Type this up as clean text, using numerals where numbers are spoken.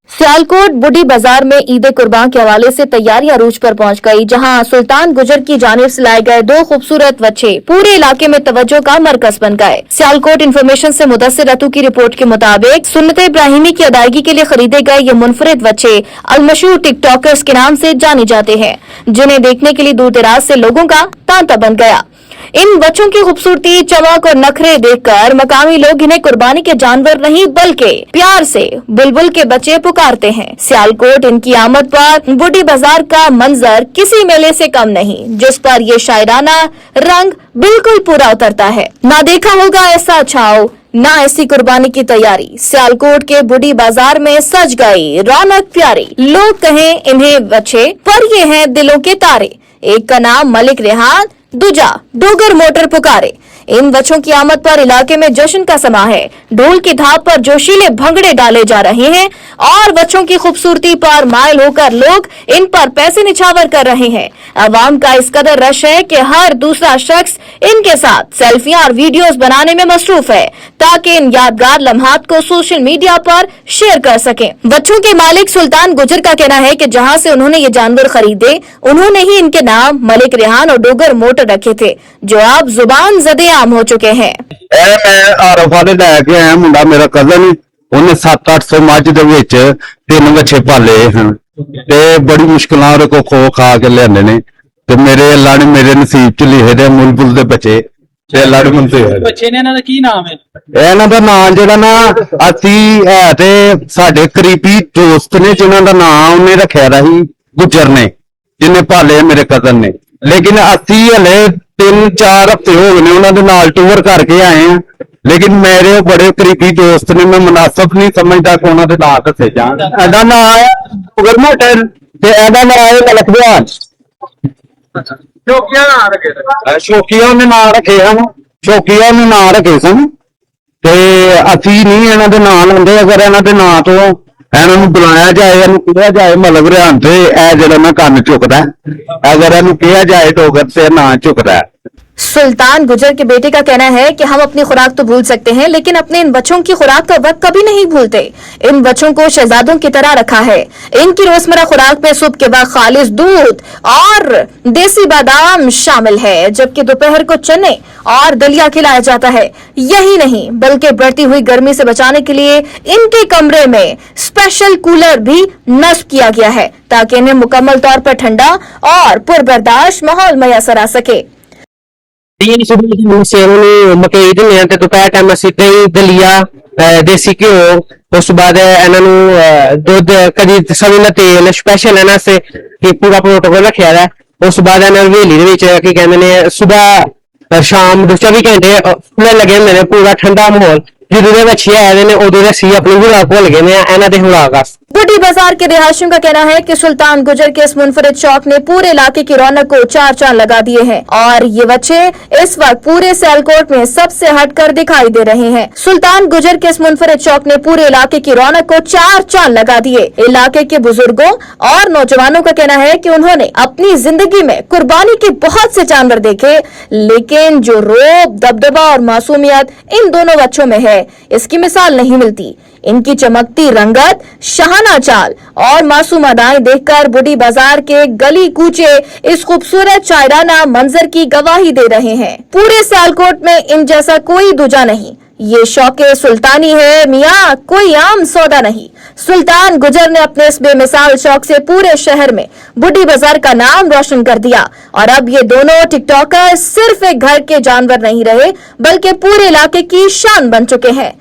सियालकोट बुडी बाजार में ईद कुर्बान के हवाले से तैयारियां अरूज पर पहुंच गई, जहां सुल्तान गुजर की जानिब से लाए गए 2 खूबसूरत बच्चे पूरे इलाके में तवज्जो का मरकज बन गए। सियालकोट इन्फॉर्मेशन से मुदस्सिर रतू की रिपोर्ट के मुताबिक सुन्नत इब्राहिमी की अदायगी के लिए खरीदे गए ये मुनफरिद बच्चे अलमशहूर टिकटॉकर्स के नाम से जाने जाते हैं, जिन्हें देखने के लिए दूर दराज से लोगों का तांता बन गया। इन बच्चों की खूबसूरती, चमक और नखरे देखकर मकामी लोग इन्हें कुर्बानी के जानवर नहीं बल्कि प्यार से बुलबुल के बच्चे पुकारते हैं। सियालकोट इनकी आमद पर बुडी बाजार का मंजर किसी मेले से कम नहीं, जिस पर ये शायराना रंग बिल्कुल पूरा उतरता है। ना देखा होगा ऐसा छाव, ना ऐसी कुर्बानी की तैयारी। सियालकोट के बुडी बाजार में सज गई रौनक प्यारी। लोग कहें इन्हें बच्चे पर ये हैं दिलों के तारे। एक का नाम मलिक रेहान, दूजा डोगर मोटर पुकारे। इन बच्चों की आमद पर इलाके में जश्न का समा है। ढोल की धाप पर जोशीले भंगड़े डाले जा रहे हैं और बच्चों की खूबसूरती पर मायल होकर लोग इन पर पैसे निछावर कर रहे हैं। अवाम का इस कदर रश है कि हर दूसरा शख्स इनके साथ सेल्फियां और वीडियोस बनाने में मसरूफ है, ताकि इन यादगार लम्हात को सोशल मीडिया पर शेयर कर सकें। बच्चों के मालिक सुल्तान गुजर का कहना है कि जहां से उन्होंने ये जानवर खरीदे, उन्होंने ही इनके नाम मलिक रेहान और डोगर मोटर रखे थे, जो अब जुबान ज़दे आम हो चुके हैं। मैं आरफ वाले लैके आया मुंडा, मेरा कजन, उन्हें 700-800 मੱਝ ਦੇ ਵਿੱਚ 3 ਬੱਚੇ ਪਾਲੇ ਹਨ ਤੇ ਬੜੀ ਮੁਸ਼ਕਲਾਂ ਉਹਦੇ ਕੋ ਖੋ ਖਾ ਕੇ ਲਿਆਂਦੇ ਨੇ ਤੇ ਮੇਰੇ ਅੱਲਾ ਨੇ ਮੇਰੇ ਨਸੀਬ ਚ ਲਿਖੇ ਦੇ ਮੁਲਬੁਲ ਦੇ ਬੱਚੇ ਤੇ ਅੱਲਾ ਨੇ ਮੰਤੇ ਹੋਏ ਬੱਚੇ ਨੇ। ਇਹਨਾਂ ਦਾ ਕੀ ਨਾਮ ਹੈ? ਇਹਨਾਂ ਦਾ ਨਾਮ ਜਿਹੜਾ ਨਾ ਅਸੀਂ ਹੈ ਤੇ ਸਾਡੇ ਕਰੀਬੀ ਦੋਸਤ ਨੇ ਜਿਨ੍ਹਾਂ ਦਾ ਨਾਮ ਉਹਨੇ ਰੱਖਿਆ ਰਹੀ ਗੁਜਰ ਨੇ, ਜਿਹਨੇ ਪਾਲੇ ਮੇਰੇ ਕਜ਼ਨ ਨੇ। लेकिन असी हले 3-4 हफ्ते हो गए उन्होंने नाल टूर करके आए हैं, लेकिन मेरे बड़े करीबी दोस्त ने मैं मुनासिब नहीं समझता कि उन्होंने नाम दसे जान। एदा नाम है डोगर मोटर ते एदा नाम है मलिक रेहान। शौकिया ने नाम रखे हैं, शौकिया ने नाम रखे सन ते असी नहीं इन्हों के नाम लेंदे। अगर इन्हों के नाम तो ਇਹਨਾਂ ਨੂੰ ਬੁਲਾਇਆ ਜਾਏ, ਇਹਨੂੰ ਕਿਹਾ ਜਾਏ ਮਲਕ रेहान ਤੇ ਇਹ ਜਿਹੜਾ ਨਾ ਕੰਨ ਝੁਕਦਾ, ਅਗਰ ਇਹਨੂੰ ਕਿਹਾ ਜਾਏ ਡੋਗਰ ਤੇ ਨਾ ਝੁਕਦਾ। सुल्तान गुजर के बेटे का कहना है कि हम अपनी खुराक तो भूल सकते हैं, लेकिन अपने इन बच्चों की खुराक का वक्त कभी नहीं भूलते। इन बच्चों को शहजादों की तरह रखा है। इनकी रोजमर्रा खुराक में सुबह के बाद खालिस दूध और देसी बादाम शामिल है, जबकि दोपहर को चने और दलिया खिलाया जाता है। यही नहीं बल्कि बढ़ती हुई गर्मी से बचाने के लिए इनके कमरे में स्पेशल कूलर भी नस्ब किया गया है, ताकि इन्हें मुकम्मल तौर पर ठंडा और पुरबर्दाश्त माहौल मैसर आ सके। मकई दिने दोपहर टाइम असी दही दलिया देसी घ्यो, उस बाद इन्हों दुध कदी सरसों का तेल स्पैशल इन्होंने कि पूरा प्रोटोकॉल रखा है। उस बाद हवेली की कहते सुबह शाम 24 घंटे खुले लगे होंगे, पूरा ठंडा माहौल। जो बच्चे आए ने उदो असी अपनी खुराक भुल गए इन्हों के खुराक। बुडी बाजार के रिहायशियों का कहना है कि सुल्तान गुजर के इस मुनफरिद शौक ने पूरे इलाके की रौनक को 4 चांद लगा दिए हैं और ये बच्चे इस वक्त पूरे सियालकोट में सबसे हटकर दिखाई दे रहे हैं। सुल्तान गुजर के इस मुनफरिद शौक ने पूरे इलाके की रौनक को 4 चांद लगा दिए। इलाके के बुजुर्गों और नौजवानों का कहना है कि उन्होंने अपनी जिंदगी में कुर्बानी के बहुत से जानवर देखे, लेकिन जो रोब, दबदबा और मासूमियत इन दोनों बच्चों में है, इसकी मिसाल नहीं मिलती। इनकी चमकती रंगत, शहाना चाल और मासूम अदाएं देखकर बुडी बाजार के गली कूचे इस खूबसूरत शायराना मंजर की गवाही दे रहे हैं। पूरे सियालकोट में इन जैसा कोई दूजा नहीं। ये शौके सुल्तानी है मियाँ, कोई आम सौदा नहीं। सुल्तान गुजर ने अपने इस बेमिसाल शौक से पूरे शहर में बुडी बाजार का नाम रोशन कर दिया और अब ये दोनों टिकटॉकर सिर्फ एक घर के जानवर नहीं रहे, बल्कि पूरे इलाके की शान बन चुके हैं।